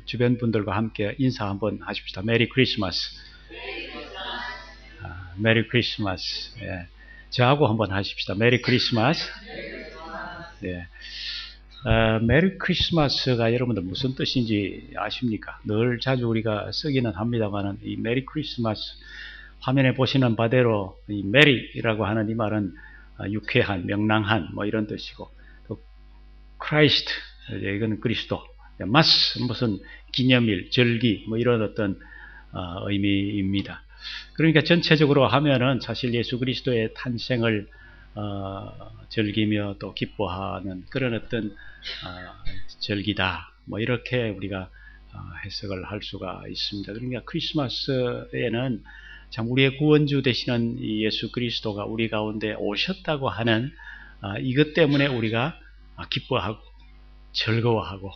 주변 분들과 함께 인사 한번 하십시다. 메리 크리스마스. 메리 크리스마스. 예. 저하고 한번 하십시다. 메리 크리스마스. 예. 메리 크리스마스가 여러분들 무슨 뜻인지 아십니까? 늘 자주 우리가 쓰기는 합니다만은 이 메리 크리스마스 화면에 보시는 바대로 이 메리라고 하는 이 말은 유쾌한, 명랑한 뭐 이런 뜻이고, 또 크라이스트, 이거는 그리스도, 마스 무슨 기념일, 절기 뭐 이런 어떤 의미입니다. 그러니까 전체적으로 하면은 사실 예수 그리스도의 탄생을 즐기며 또 기뻐하는 그런 어떤 절기다, 뭐 이렇게 우리가 해석을 할 수가 있습니다. 그러니까 크리스마스에는 참 우리의 구원주 되시는 예수 그리스도가 우리 가운데 오셨다고 하는 이것 때문에 우리가 기뻐하고 즐거워하고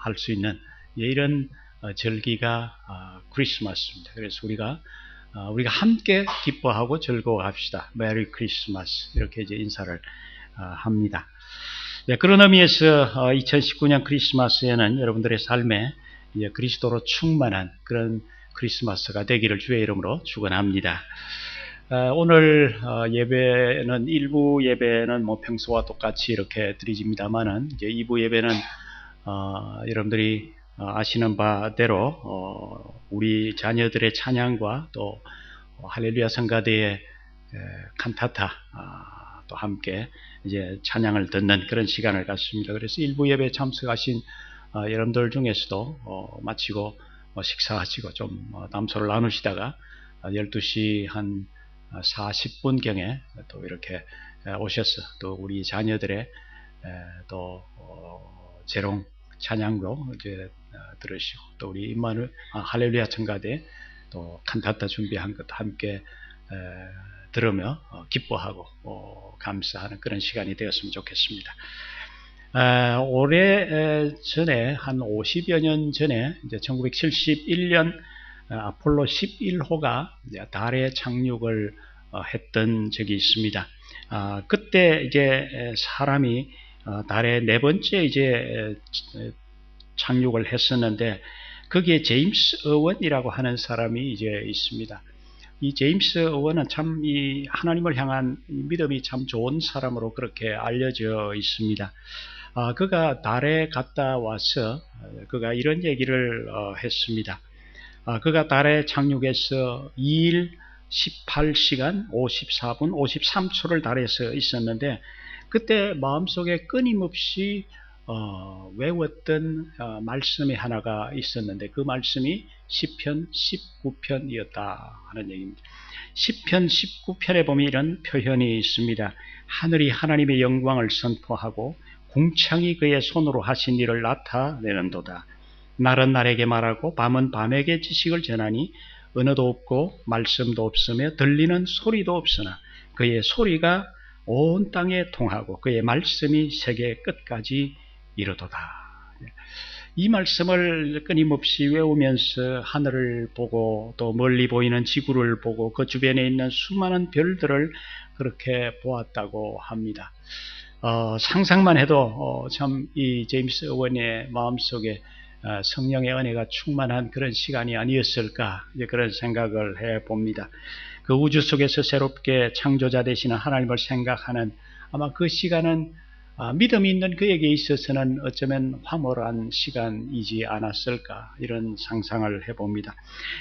할 수 있는 이런 절기가 크리스마스입니다. 그래서 우리가 함께 기뻐하고 즐거워합시다. 메리 크리스마스 이렇게 이제 인사를 합니다. 네, 그런 의미에서 2019년 크리스마스에는 여러분들의 삶에 이제 그리스도로 충만한 그런 크리스마스가 되기를 주의 이름으로 축원합니다. 오늘 예배는 1부 예배는 뭐 평소와 똑같이 이렇게 드리집니다만은 이제 2부 예배는 여러분들이 아시는 바대로 우리 자녀들의 찬양과 또 할렐루야 성가대의 칸타타 또 함께 이제 찬양을 듣는 그런 시간을 갖습니다. 그래서 1부 예배에 참석하신 여러분들 중에서도 마치고 식사하시고 좀 담소를 나누시다가 12시 한 40분경에 또 이렇게 오셔서 또 우리 자녀들의 또 재롱 찬양도 이제 들으시고 또 우리 임마누엘 할렐루야 청가대 또 칸타타 준비한 것도 함께 들으며 기뻐하고 감사하는 그런 시간이 되었으면 좋겠습니다. 오래 전에 한 50여 년 전에 이제 1971년 아폴로 11호가 달에 착륙을 했던 적이 있습니다. 그때 이제 사람이 달에 네 번째 이제 착륙을 했었는데 거기에 제임스 어원이라고 하는 사람이 이제 있습니다. 이 제임스 어원은 참 이 하나님을 향한 믿음이 참 좋은 사람으로 그렇게 알려져 있습니다. 그가 달에 갔다 와서 그가 이런 얘기를 했습니다. 그가 달에 착륙해서 2일 18시간 54분 53초를 달에서 있었는데 그때 마음속에 끊임없이 외웠던 말씀이 하나가 있었는데 그 말씀이 시편 19편이었다 하는 얘기입니다. 시편 19편에 보면 이런 표현이 있습니다. 하늘이 하나님의 영광을 선포하고 궁창이 그의 손으로 하신 일을 나타내는도다. 날은 날에게 말하고 밤은 밤에게 지식을 전하니 언어도 없고 말씀도 없으며 들리는 소리도 없으나 그의 소리가 온 땅에 통하고 그의 말씀이 세계 끝까지 이르도다. 이 말씀을 끊임없이 외우면서 하늘을 보고 또 멀리 보이는 지구를 보고 그 주변에 있는 수많은 별들을 그렇게 보았다고 합니다. 상상만 해도 참 이 제임스 어원의 마음속에 성령의 은혜가 충만한 그런 시간이 아니었을까 이제 그런 생각을 해봅니다. 그 우주 속에서 새롭게 창조자 되시는 하나님을 생각하는 아마 그 시간은 믿음이 있는 그에게 있어서는 어쩌면 황홀한 시간이지 않았을까 이런 상상을 해봅니다.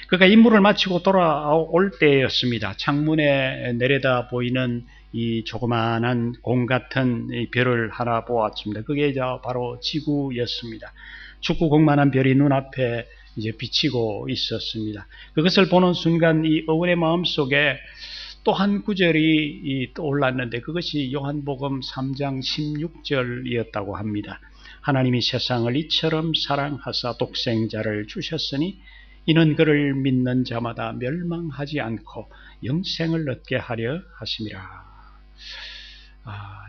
그가 임무를 마치고 돌아올 때였습니다. 창문에 내려다 보이는 이 조그마한 공 같은 이 별을 하나 보았습니다. 그게 바로 지구였습니다. 축구공만한 별이 눈앞에 이제 비치고 있었습니다. 그것을 보는 순간 이 어원의 마음속에 또 한 구절이 떠올랐는데 그것이 요한복음 3장 16절이었다고 합니다. 하나님이 세상을 이처럼 사랑하사 독생자를 주셨으니 이는 그를 믿는 자마다 멸망하지 않고 영생을 얻게 하려 하심이라.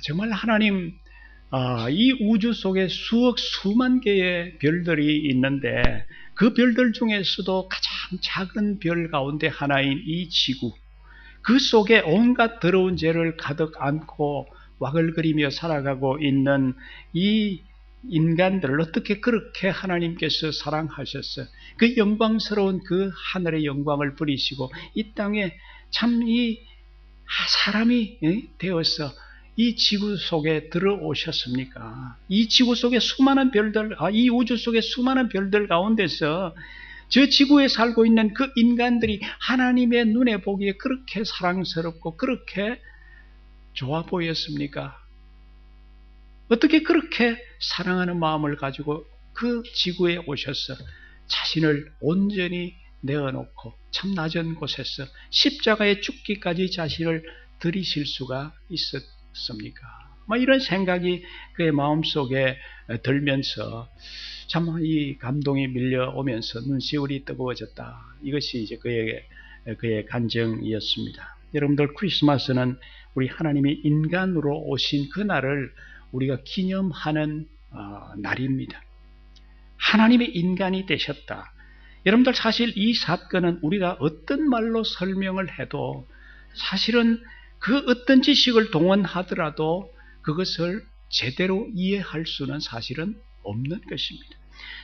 정말 하나님 이 우주 속에 수만 개의 별들이 있는데 그 별들 중에서도 가장 작은 별 가운데 하나인 이 지구, 그 속에 온갖 더러운 죄를 가득 안고 와글거리며 살아가고 있는 이 인간들을 어떻게 그렇게 하나님께서 사랑하셨어? 그 영광스러운 그 하늘의 영광을 버리시고 이 땅에 참 이 사람이 되어서 이 지구 속에 들어오셨습니까? 이 지구 속에 수많은 별들, 이 우주 속에 수많은 별들 가운데서 저 지구에 살고 있는 그 인간들이 하나님의 눈에 보기에 그렇게 사랑스럽고 그렇게 좋아 보였습니까? 어떻게 그렇게 사랑하는 마음을 가지고 그 지구에 오셔서 자신을 온전히 내어놓고 참 낮은 곳에서 십자가에 죽기까지 자신을 들이실 수가 있었습니까? 이런 생각이 그의 마음속에 들면서 참 이 감동이 밀려오면서 눈시울이 뜨거워졌다. 이것이 이제 그의 간증이었습니다. 여러분들, 크리스마스는 우리 하나님이 인간으로 오신 그날을 우리가 기념하는 날입니다. 하나님의 인간이 되셨다. 여러분들, 사실 이 사건은 우리가 어떤 말로 설명을 해도 사실은 그 어떤 지식을 동원하더라도 그것을 제대로 이해할 수는 사실은 없는 것입니다.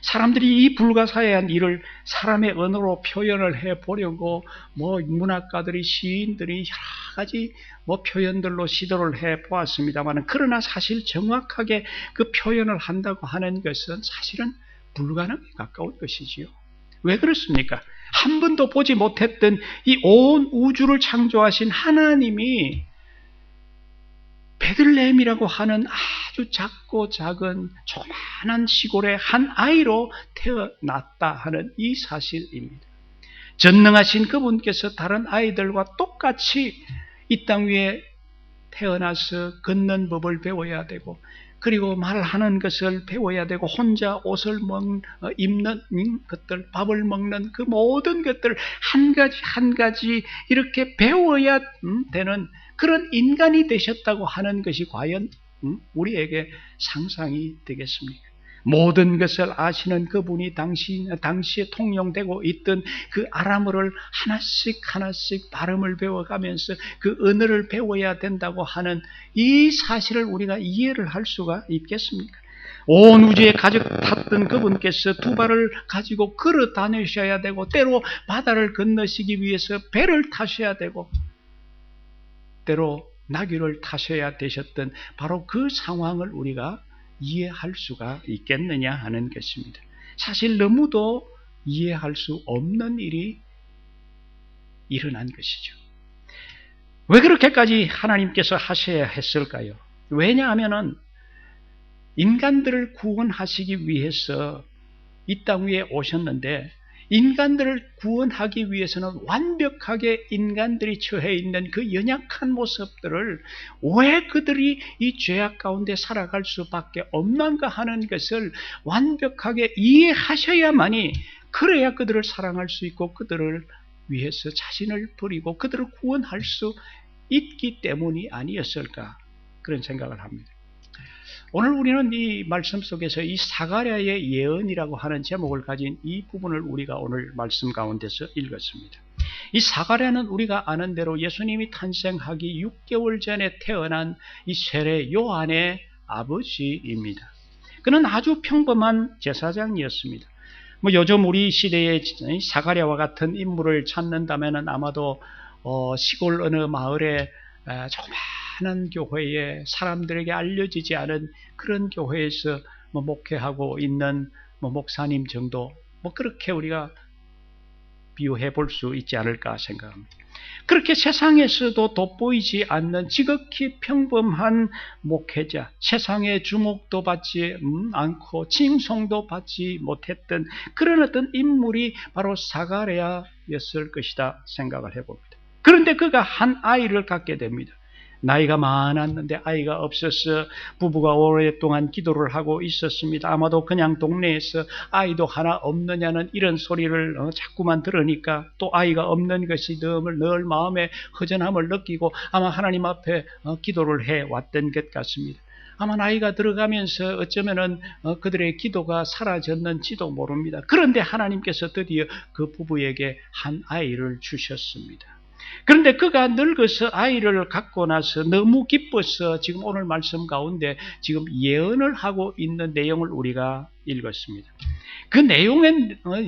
사람들이 이 불가사의한 일을 사람의 언어로 표현을 해보려고 문학가들이, 시인들이 여러 가지 표현들로 시도를 해보았습니다만, 그러나 사실 정확하게 그 표현을 한다고 하는 것은 사실은 불가능에 가까운 것이지요. 왜 그렇습니까? 한 번도 보지 못했던 이 온 우주를 창조하신 하나님이 베들레헴이라고 하는 아주 작고 작은 조그마한 시골의 한 아이로 태어났다 하는 이 사실입니다. 전능하신 그분께서 다른 아이들과 똑같이 이 땅 위에 태어나서 걷는 법을 배워야 되고, 그리고 말하는 것을 배워야 되고, 혼자 옷을 입는 것들, 밥을 먹는 그 모든 것들 한 가지 한 가지 이렇게 배워야 되는 그런 인간이 되셨다고 하는 것이 과연 우리에게 상상이 되겠습니까? 모든 것을 아시는 그분이 당시에 통용되고 있던 그 아람어를 하나씩 하나씩 발음을 배워가면서 그 언어를 배워야 된다고 하는 이 사실을 우리가 이해를 할 수가 있겠습니까? 온 우주에 가득 탔던 그분께서 두 발을 가지고 걸어 다니셔야 되고, 때로 바다를 건너시기 위해서 배를 타셔야 되고, 때로 나귀를 타셔야 되셨던 바로 그 상황을 우리가 이해할 수가 있겠느냐 하는 것입니다. 사실 너무도 이해할 수 없는 일이 일어난 것이죠. 왜 그렇게까지 하나님께서 하셔야 했을까요? 왜냐하면 인간들을 구원하시기 위해서 이 땅 위에 오셨는데, 인간들을 구원하기 위해서는 완벽하게 인간들이 처해 있는 그 연약한 모습들을 왜 그들이 이 죄악 가운데 살아갈 수밖에 없는가 하는 것을 완벽하게 이해하셔야만이, 그래야 그들을 사랑할 수 있고 그들을 위해서 자신을 버리고 그들을 구원할 수 있기 때문이 아니었을까, 그런 생각을 합니다. 오늘 우리는 이 말씀 속에서 이 사가랴의 예언이라고 하는 제목을 가진 이 부분을 우리가 오늘 말씀 가운데서 읽었습니다. 이 사가랴는 우리가 아는 대로 예수님이 탄생하기 6개월 전에 태어난 이 세례 요한의 아버지입니다. 그는 아주 평범한 제사장이었습니다. 요즘 우리 시대에 사가랴와 같은 인물을 찾는다면 아마도 시골 어느 마을에 조그마한 교회에 사람들에게 알려지지 않은 그런 교회에서 목회하고 있는 목사님 정도, 그렇게 우리가 비유해 볼 수 있지 않을까 생각합니다. 그렇게 세상에서도 돋보이지 않는 지극히 평범한 목회자, 세상의 주목도 받지 않고 칭송도 받지 못했던 그런 어떤 인물이 바로 사가랴였을 것이다 생각을 해봅니다. 그런데 그가 한 아이를 갖게 됩니다. 나이가 많았는데 아이가 없어서 부부가 오랫동안 기도를 하고 있었습니다. 아마도 그냥 동네에서 아이도 하나 없느냐는 이런 소리를 자꾸만 들으니까 또 아이가 없는 것이 늘 마음에 허전함을 느끼고 아마 하나님 앞에 기도를 해왔던 것 같습니다. 아마 나이가 들어가면서 어쩌면은 그들의 기도가 사라졌는지도 모릅니다. 그런데 하나님께서 드디어 그 부부에게 한 아이를 주셨습니다. 그런데 그가 늙어서 아이를 갖고 나서 너무 기뻐서 지금 오늘 말씀 가운데 지금 예언을 하고 있는 내용을 우리가 읽었습니다. 그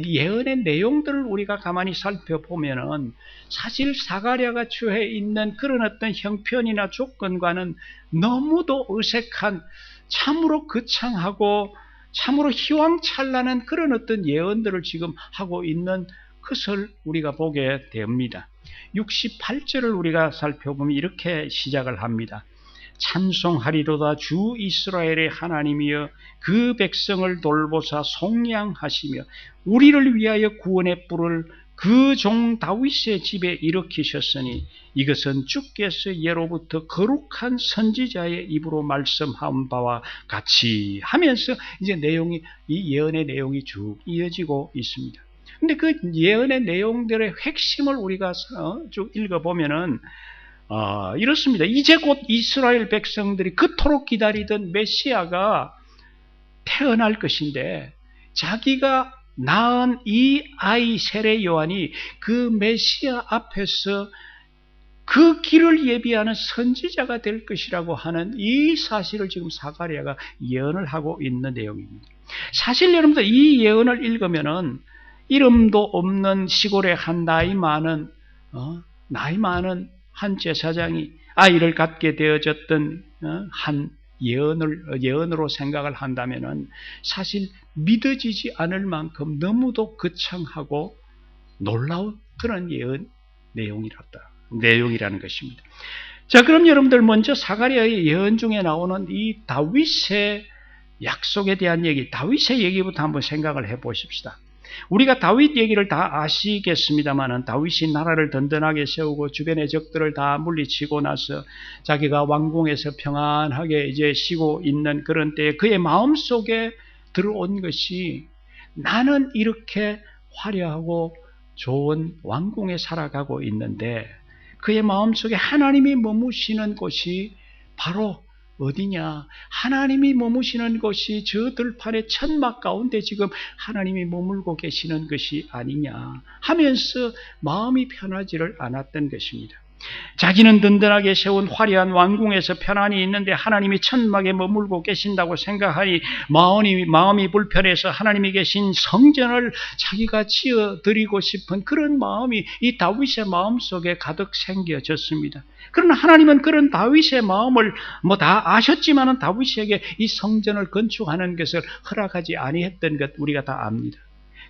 예언의 내용들을 우리가 가만히 살펴보면은 사실 사가랴가 처해 있는 그런 어떤 형편이나 조건과는 너무도 어색한, 참으로 거창하고 참으로 희망찬란한 그런 어떤 예언들을 지금 하고 있는 것을 우리가 보게 됩니다. 68절을 우리가 살펴보면 이렇게 시작을 합니다. 찬송하리로다 주 이스라엘의 하나님이여 그 백성을 돌보사 속량하시며 우리를 위하여 구원의 뿔을 그 종 다윗의 집에 일으키셨으니 이것은 주께서 예로부터 거룩한 선지자의 입으로 말씀한 바와 같이 하면서 이제 이 예언의 내용이 쭉 이어지고 있습니다. 근데 그 예언의 내용들의 핵심을 우리가 쭉 읽어보면은 이렇습니다. 이제 곧 이스라엘 백성들이 그토록 기다리던 메시아가 태어날 것인데 자기가 낳은 이 아이 세례 요한이 그 메시아 앞에서 그 길을 예비하는 선지자가 될 것이라고 하는 이 사실을 지금 사가랴가 예언을 하고 있는 내용입니다. 사실 여러분들 이 예언을 읽으면은 이름도 없는 시골의 한 나이 많은 한 제사장이 아이를 갖게 되어졌던 한 예언으로 생각을 한다면은 사실 믿어지지 않을 만큼 너무도 거창하고 놀라운 그런 예언 내용이라는 것입니다. 자, 그럼 여러분들 먼저 사가랴의 예언 중에 나오는 이 다윗의 약속에 대한 얘기, 다윗의 얘기부터 한번 생각을 해 보십시다. 우리가 다윗 얘기를 다 아시겠습니다만은 다윗이 나라를 든든하게 세우고 주변의 적들을 다 물리치고 나서 자기가 왕궁에서 평안하게 이제 쉬고 있는 그런 때에 그의 마음속에 들어온 것이 나는 이렇게 화려하고 좋은 왕궁에 살아가고 있는데 그의 마음속에 하나님이 머무시는 곳이 바로 어디냐? 하나님이 머무시는 곳이 저 들판의 천막 가운데 지금 하나님이 머물고 계시는 것이 아니냐 하면서 마음이 편하지를 않았던 것입니다. 자기는 든든하게 세운 화려한 왕궁에서 편안히 있는데 하나님이 천막에 머물고 계신다고 생각하니 마음이 불편해서 하나님이 계신 성전을 자기가 지어드리고 싶은 그런 마음이 이 다윗의 마음속에 가득 생겨졌습니다. 그러나 하나님은 그런 다윗의 마음을 다 아셨지만은 다윗에게 이 성전을 건축하는 것을 허락하지 아니했던 것 우리가 다 압니다.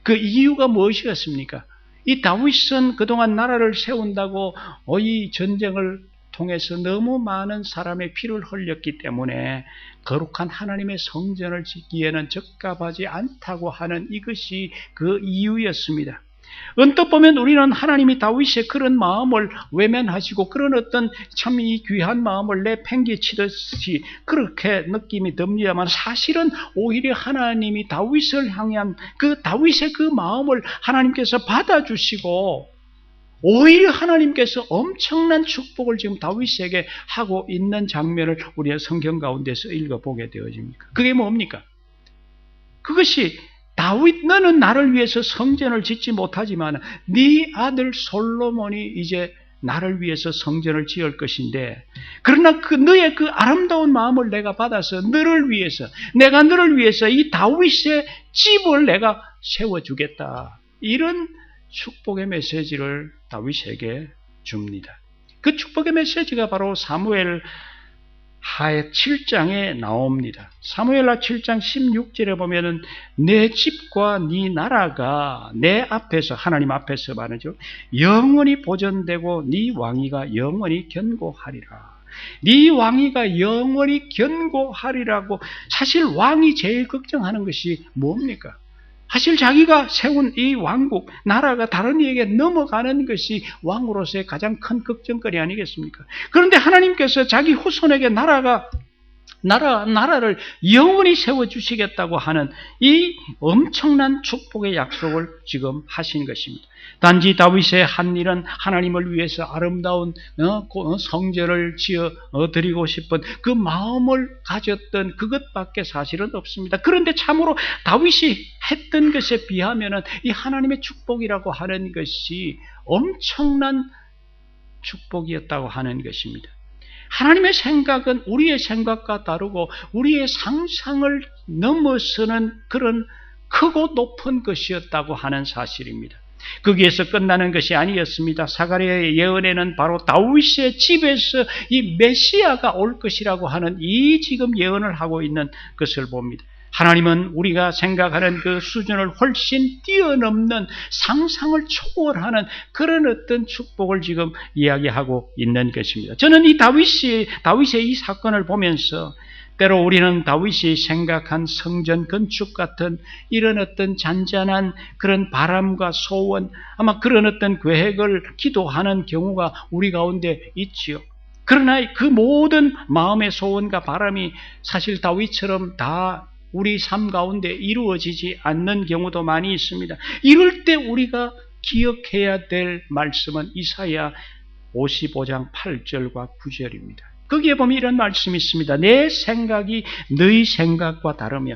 그 이유가 무엇이었습니까? 이 다윗은 그동안 나라를 세운다고 이 전쟁을 통해서 너무 많은 사람의 피를 흘렸기 때문에 거룩한 하나님의 성전을 짓기에는 적합하지 않다고 하는 이것이 그 이유였습니다. 언뜻 보면 우리는 하나님이 다윗의 그런 마음을 외면하시고 그런 어떤 참 이 귀한 마음을 내팽개치듯이 그렇게 느낌이 듭니다만 사실은 오히려 하나님이 다윗을 향한 그 다윗의 그 마음을 하나님께서 받아주시고 오히려 하나님께서 엄청난 축복을 지금 다윗에게 하고 있는 장면을 우리가 성경 가운데서 읽어보게 되어집니다. 그게 뭡니까? 그것이 다윗 너는 나를 위해서 성전을 짓지 못하지만 네 아들 솔로몬이 이제 나를 위해서 성전을 지을 것인데 그러나 너의 그 아름다운 마음을 내가 받아서 내가 너를 위해서 이 다윗의 집을 내가 세워주겠다. 이런 축복의 메시지를 다윗에게 줍니다. 그 축복의 메시지가 바로 사무엘 하 7장에 나옵니다. 사무엘하 7장 16절에 보면은 내 집과 네 나라가 내 앞에서 하나님 앞에서 말이죠. 영원히 보존되고 네 왕위가 영원히 견고하리라. 네 왕위가 영원히 견고하리라고 사실 왕이 제일 걱정하는 것이 뭡니까? 사실 자기가 세운 이 왕국, 나라가 다른 이에게 넘어가는 것이 왕으로서의 가장 큰 걱정거리 아니겠습니까? 그런데 하나님께서 자기 후손에게 나라를 영원히 세워주시겠다고 하는 이 엄청난 축복의 약속을 지금 하신 것입니다. 단지 다윗의 한 일은 하나님을 위해서 아름다운 성전을 지어 드리고 싶은 그 마음을 가졌던 그것밖에 사실은 없습니다. 그런데 참으로 다윗이 했던 것에 비하면 이 하나님의 축복이라고 하는 것이 엄청난 축복이었다고 하는 것입니다. 하나님의 생각은 우리의 생각과 다르고 우리의 상상을 넘어서는 그런 크고 높은 것이었다고 하는 사실입니다. 거기에서 끝나는 것이 아니었습니다. 사가랴의 예언에는 바로 다윗의 집에서 이 메시아가 올 것이라고 하는 이 지금 예언을 하고 있는 것을 봅니다. 하나님은 우리가 생각하는 그 수준을 훨씬 뛰어넘는 상상을 초월하는 그런 어떤 축복을 지금 이야기하고 있는 것입니다. 저는 이 다윗의 이 사건을 보면서 때로 우리는 다윗이 생각한 성전 건축 같은 이런 어떤 잔잔한 그런 바람과 소원, 아마 그런 어떤 계획을 기도하는 경우가 우리 가운데 있지요. 그러나 그 모든 마음의 소원과 바람이 사실 다윗처럼 다 우리 삶 가운데 이루어지지 않는 경우도 많이 있습니다. 이럴 때 우리가 기억해야 될 말씀은 이사야 55장 8절과 9절입니다. 거기에 보면 이런 말씀이 있습니다. 내 생각이 너희 생각과 다르며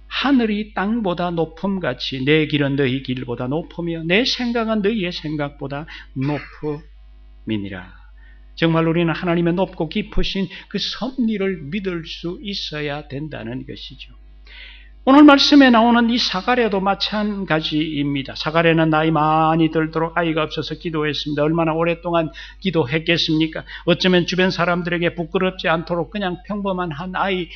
하늘이 땅보다 높음같이 내 길은 너희 길보다 높으며 내 생각은 너희의 생각보다 높음이니라. 정말 우리는 하나님의 높고 깊으신 그 섭리를 믿을 수 있어야 된다는 것이죠. 오늘 말씀에 나오는 이 사가랴도 마찬가지입니다. 사가랴는 나이 많이 들도록 아이가 없어서 기도했습니다. 얼마나 오랫동안 기도했겠습니까? 어쩌면 주변 사람들에게 부끄럽지 않도록 그냥 평범한 한 아이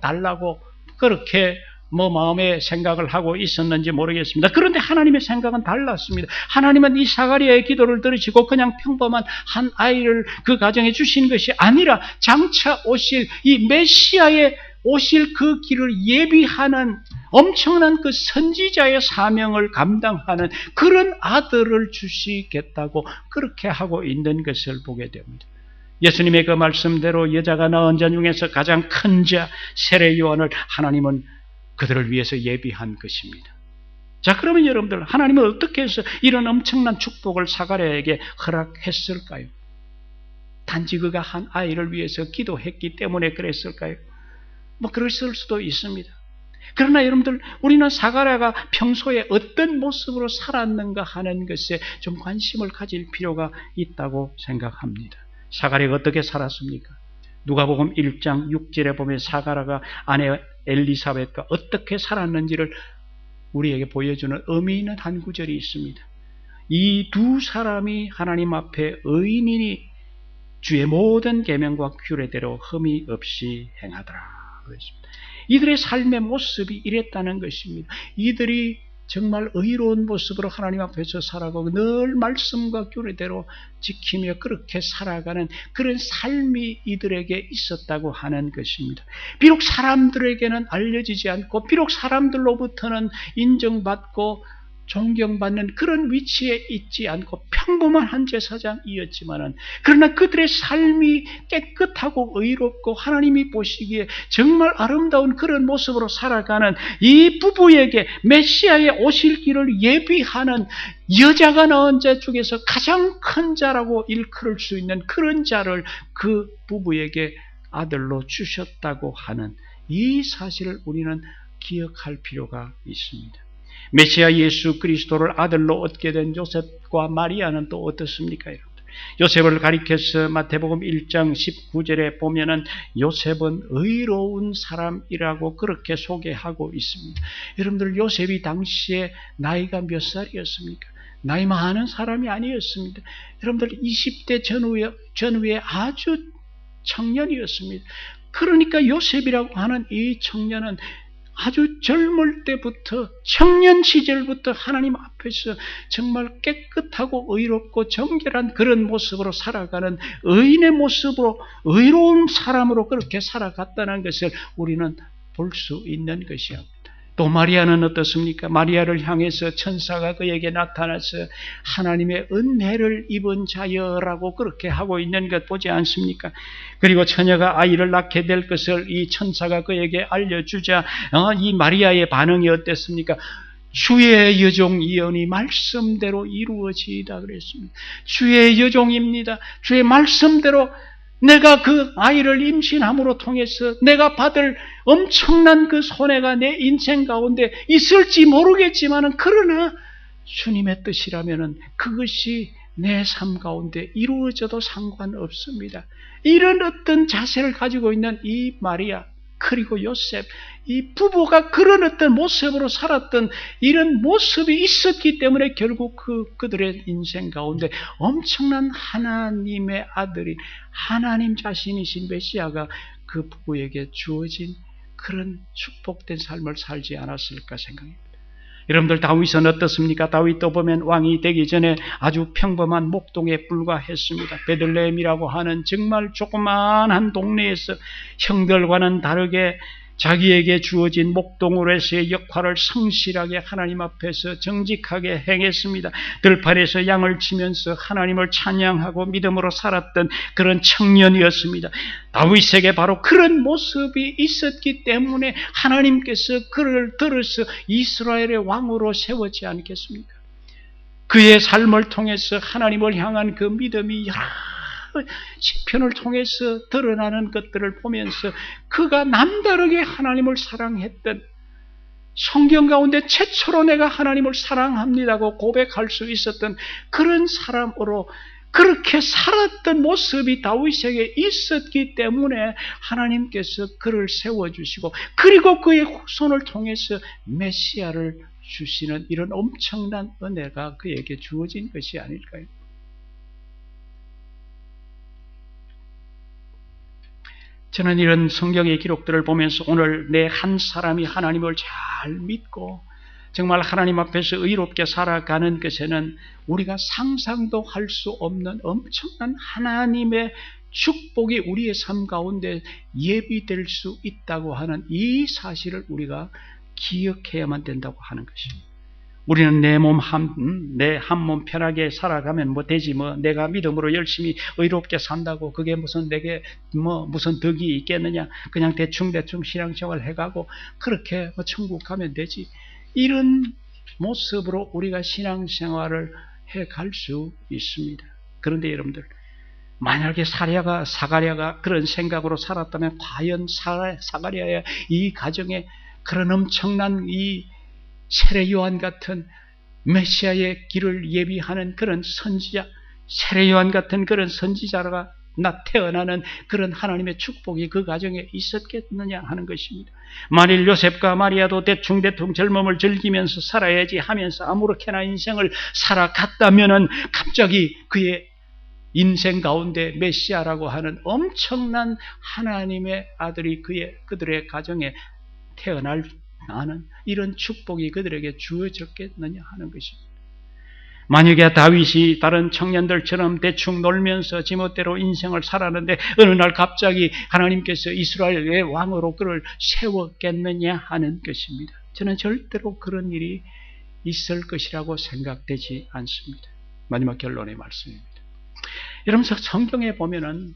달라고 그렇게 마음의 생각을 하고 있었는지 모르겠습니다. 그런데 하나님의 생각은 달랐습니다. 하나님은 이 사가랴의 기도를 들으시고 그냥 평범한 한 아이를 그 가정에 주신 것이 아니라 장차 오실 이 메시아의 오실 그 길을 예비하는 엄청난 그 선지자의 사명을 감당하는 그런 아들을 주시겠다고 그렇게 하고 있는 것을 보게 됩니다. 예수님의 그 말씀대로 여자가 낳은 자 중에서 가장 큰 자 세례 요한을 하나님은 그들을 위해서 예비한 것입니다. 자, 그러면 여러분들, 하나님은 어떻게 해서 이런 엄청난 축복을 사가랴에게 허락했을까요? 단지 그가 한 아이를 위해서 기도했기 때문에 그랬을까요? 그랬을 수도 있습니다. 그러나 여러분들, 우리는 사가랴가 평소에 어떤 모습으로 살았는가 하는 것에 좀 관심을 가질 필요가 있다고 생각합니다. 사가랴가 어떻게 살았습니까? 누가복음 1장 6절에 보면 사가랴가 아내 엘리사벳과 어떻게 살았는지를 우리에게 보여주는 의미 있는 한 구절이 있습니다. 이 두 사람이 하나님 앞에 의인이니 주의 모든 계명과 규례대로 흠이 없이 행하더라. 그랬습니다. 이들의 삶의 모습이 이랬다는 것입니다. 이들이 정말 의로운 모습으로 하나님 앞에서 살아가고 늘 말씀과 규례대로 지키며 그렇게 살아가는 그런 삶이 이들에게 있었다고 하는 것입니다. 비록 사람들에게는 알려지지 않고 비록 사람들로부터는 인정받고 존경받는 그런 위치에 있지 않고 평범한 한 제사장이었지만은 그러나 그들의 삶이 깨끗하고 의롭고 하나님이 보시기에 정말 아름다운 그런 모습으로 살아가는 이 부부에게 메시아의 오실 길을 예비하는 여자가 낳은 자 중에서 가장 큰 자라고 일컬을 수 있는 그런 자를 그 부부에게 아들로 주셨다고 하는 이 사실을 우리는 기억할 필요가 있습니다. 메시아 예수 그리스도를 아들로 얻게 된 요셉과 마리아는 또 어떻습니까, 여러분들? 요셉을 가리켜서 마태복음 1장 19절에 보면은 요셉은 의로운 사람이라고 그렇게 소개하고 있습니다. 여러분들, 요셉이 당시에 나이가 몇 살이었습니까? 나이 많은 사람이 아니었습니다. 여러분들, 20대 전후에 아주 청년이었습니다. 그러니까 요셉이라고 하는 이 청년은 아주 젊을 때부터 청년 시절부터 하나님 앞에서 정말 깨끗하고 의롭고 정결한 그런 모습으로 살아가는 의인의 모습으로 의로운 사람으로 그렇게 살아갔다는 것을 우리는 볼 수 있는 것이옵니다. 또 마리아는 어떻습니까? 마리아를 향해서 천사가 그에게 나타나서 하나님의 은혜를 입은 자여라고 그렇게 하고 있는 것 보지 않습니까? 그리고 처녀가 아이를 낳게 될 것을 이 천사가 그에게 알려주자 이 마리아의 반응이 어땠습니까? 주의 여종 예언이 말씀대로 이루어지이다 그랬습니다. 주의 여종입니다. 주의 말씀대로 내가 그 아이를 임신함으로 통해서 내가 받을 엄청난 그 손해가 내 인생 가운데 있을지 모르겠지만은 그러나 주님의 뜻이라면은 그것이 내 삶 가운데 이루어져도 상관없습니다. 이런 어떤 자세를 가지고 있는 이 마리아 그리고 요셉, 이 부부가 그런 어떤 모습으로 살았던 이런 모습이 있었기 때문에 결국 그들의 인생 가운데 엄청난 하나님의 아들이 하나님 자신이신 메시아가 그 부부에게 주어진 그런 축복된 삶을 살지 않았을까 생각합니다. 여러분들 다윗은 어떻습니까? 다윗도 보면 왕이 되기 전에 아주 평범한 목동에 불과했습니다. 베들레헴이라고 하는 정말 조그마한 동네에서 형들과는 다르게 자기에게 주어진 목동으로서의 역할을 성실하게 하나님 앞에서 정직하게 행했습니다. 들판에서 양을 치면서 하나님을 찬양하고 믿음으로 살았던 그런 청년이었습니다. 다윗에게 바로 그런 모습이 있었기 때문에 하나님께서 그를 들어서 이스라엘의 왕으로 세웠지 않겠습니까? 그의 삶을 통해서 하나님을 향한 그 믿음이 여러 시편을 통해서 드러나는 것들을 보면서 그가 남다르게 하나님을 사랑했던, 성경 가운데 최초로 내가 하나님을 사랑합니다고 고백할 수 있었던 그런 사람으로 그렇게 살았던 모습이 다윗에게 있었기 때문에 하나님께서 그를 세워주시고 그리고 그의 후손을 통해서 메시아를 주시는 이런 엄청난 은혜가 그에게 주어진 것이 아닐까요? 저는 이런 성경의 기록들을 보면서 오늘 내 한 사람이 하나님을 잘 믿고 정말 하나님 앞에서 의롭게 살아가는 것에는 우리가 상상도 할 수 없는 엄청난 하나님의 축복이 우리의 삶 가운데 예비될 수 있다고 하는 이 사실을 우리가 기억해야만 된다고 하는 것입니다. 우리는 내 한 몸 편하게 살아가면 뭐 되지, 뭐 내가 믿음으로 열심히 의롭게 산다고 그게 무슨 내게 무슨 덕이 있겠느냐, 그냥 대충 신앙생활 해가고 그렇게 천국 가면 되지, 이런 모습으로 우리가 신앙생활을 해갈 수 있습니다. 그런데 여러분들, 만약에 사가랴가 그런 생각으로 살았다면 과연 사가랴의 이 가정에 그런 엄청난 이 세례 요한 같은 메시아의 길을 예비하는 그런 선지자, 세례 요한 같은 그런 선지자가 태어나는 그런 하나님의 축복이 그 가정에 있었겠느냐 하는 것입니다. 만일 요셉과 마리아도 대충 젊음을 즐기면서 살아야지 하면서 아무렇게나 인생을 살아갔다면은 갑자기 그의 인생 가운데 메시아라고 하는 엄청난 하나님의 아들이 그들의 가정에 태어날 나는 이런 축복이 그들에게 주어졌겠느냐 하는 것입니다. 만약에 다윗이 다른 청년들처럼 대충 놀면서 지멋대로 인생을 살았는데 어느 날 갑자기 하나님께서 이스라엘의 왕으로 그를 세웠겠느냐 하는 것입니다. 저는 절대로 그런 일이 있을 것이라고 생각되지 않습니다. 마지막 결론의 말씀입니다. 여러분, 성경에 보면은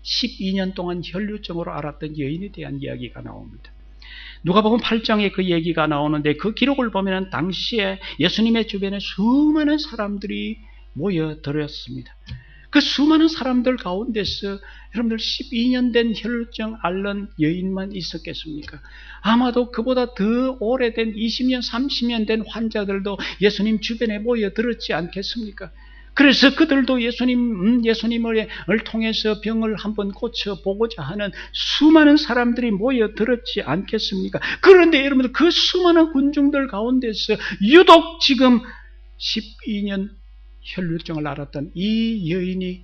12년 동안 혈류증으로 앓았던 여인에 대한 이야기가 나옵니다. 누가복음 8장에 그 얘기가 나오는데 그 기록을 보면 당시에 예수님의 주변에 수많은 사람들이 모여들었습니다. 그 수많은 사람들 가운데서 여러분들 12년 된 혈류증 앓는 여인만 있었겠습니까? 아마도 그보다 더 오래된 20년, 30년 된 환자들도 예수님 주변에 모여들었지 않겠습니까? 그래서 그들도 예수님을 통해서 병을 한번 고쳐보고자 하는 수많은 사람들이 모여들었지 않겠습니까? 그런데 여러분들, 그 수많은 군중들 가운데서 유독 지금 12년 혈류증을 앓았던 이 여인이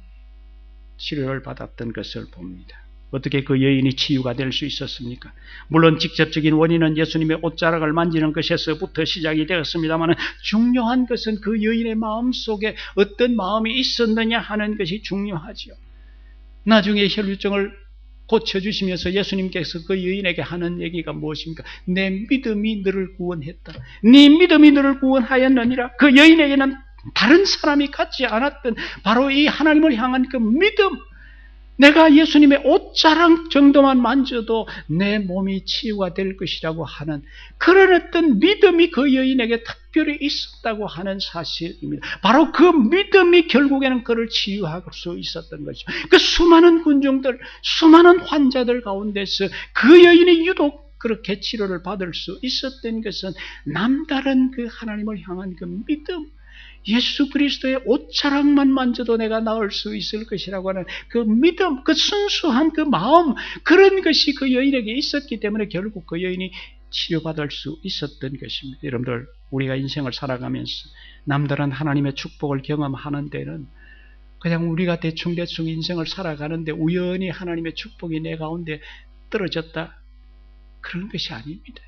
치료를 받았던 것을 봅니다. 어떻게 그 여인이 치유가 될 수 있었습니까? 물론 직접적인 원인은 예수님의 옷자락을 만지는 것에서부터 시작이 되었습니다만 중요한 것은 그 여인의 마음속에 어떤 마음이 있었느냐 하는 것이 중요하죠. 나중에 혈류증을 고쳐주시면서 예수님께서 그 여인에게 하는 얘기가 무엇입니까? 내 믿음이 너를 구원했다. 네 믿음이 너를 구원하였느니라. 그 여인에게는 다른 사람이 갖지 않았던 바로 이 하나님을 향한 그 믿음, 내가 예수님의 옷자락 정도만 만져도 내 몸이 치유가 될 것이라고 하는 그런 어떤 믿음이 그 여인에게 특별히 있었다고 하는 사실입니다. 바로 그 믿음이 결국에는 그를 치유할 수 있었던 거죠. 그 수많은 군중들, 수많은 환자들 가운데서 그 여인이 유독 그렇게 치료를 받을 수 있었던 것은 남다른 그 하나님을 향한 그 믿음, 예수 그리스도의 옷자락만 만져도 내가 나을 수 있을 것이라고 하는 그 믿음, 그 순수한 그 마음, 그런 것이 그 여인에게 있었기 때문에 결국 그 여인이 치료받을 수 있었던 것입니다. 여러분들, 우리가 인생을 살아가면서 남들은 하나님의 축복을 경험하는 데는 그냥 우리가 대충 인생을 살아가는데 우연히 하나님의 축복이 내 가운데 떨어졌다, 그런 것이 아닙니다.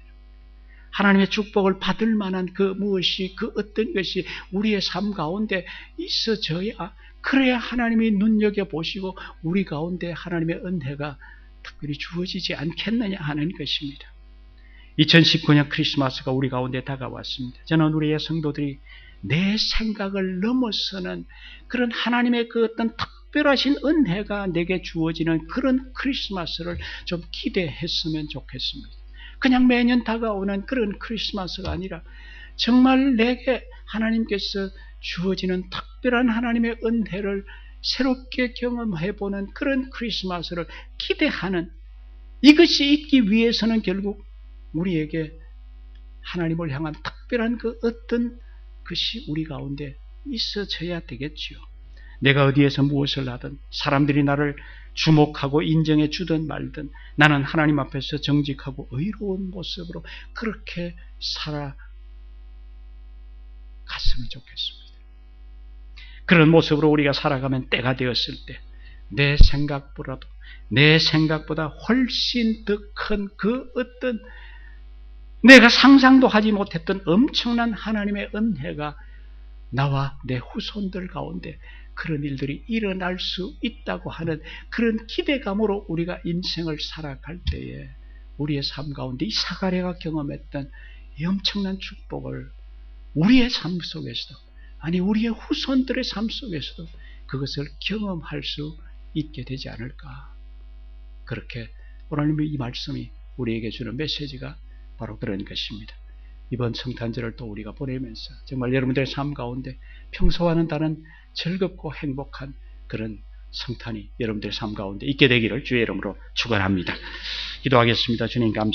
하나님의 축복을 받을 만한 그 무엇이, 그 어떤 것이 우리의 삶 가운데 있어져야, 그래야 하나님이 눈여겨보시고 우리 가운데 하나님의 은혜가 특별히 주어지지 않겠느냐 하는 것입니다. 2019년 크리스마스가 우리 가운데 다가왔습니다. 저는 우리의 성도들이 내 생각을 넘어서는 그런 하나님의 그 어떤 특별하신 은혜가 내게 주어지는 그런 크리스마스를 좀 기대했으면 좋겠습니다. 그냥 매년 다가오는 그런 크리스마스가 아니라 정말 내게 하나님께서 주어지는 특별한 하나님의 은혜를 새롭게 경험해보는 그런 크리스마스를 기대하는, 이것이 있기 위해서는 결국 우리에게 하나님을 향한 특별한 그 어떤 것이 우리 가운데 있어져야 되겠지요. 내가 어디에서 무엇을 하든 사람들이 나를 주목하고 인정해 주든 말든 나는 하나님 앞에서 정직하고 의로운 모습으로 그렇게 살아갔으면 좋겠습니다. 그런 모습으로 우리가 살아가면 때가 되었을 때 내 생각보다 훨씬 더 큰 그 어떤 내가 상상도 하지 못했던 엄청난 하나님의 은혜가 나와 내 후손들 가운데 그런 일들이 일어날 수 있다고 하는 그런 기대감으로 우리가 인생을 살아갈 때에 우리의 삶 가운데 이 사가랴가 경험했던 이 엄청난 축복을 우리의 삶 속에서도, 아니 우리의 후손들의 삶 속에서도 그것을 경험할 수 있게 되지 않을까. 그렇게 오늘 이 말씀이 우리에게 주는 메시지가 바로 그런 것입니다. 이번 성탄절을 또 우리가 보내면서 정말 여러분들의 삶 가운데 평소와는 다른 즐겁고 행복한 그런 성탄이 여러분들의 삶 가운데 있게 되기를 주의 이름으로 축원합니다. 기도하겠습니다. 주님 감사합니다.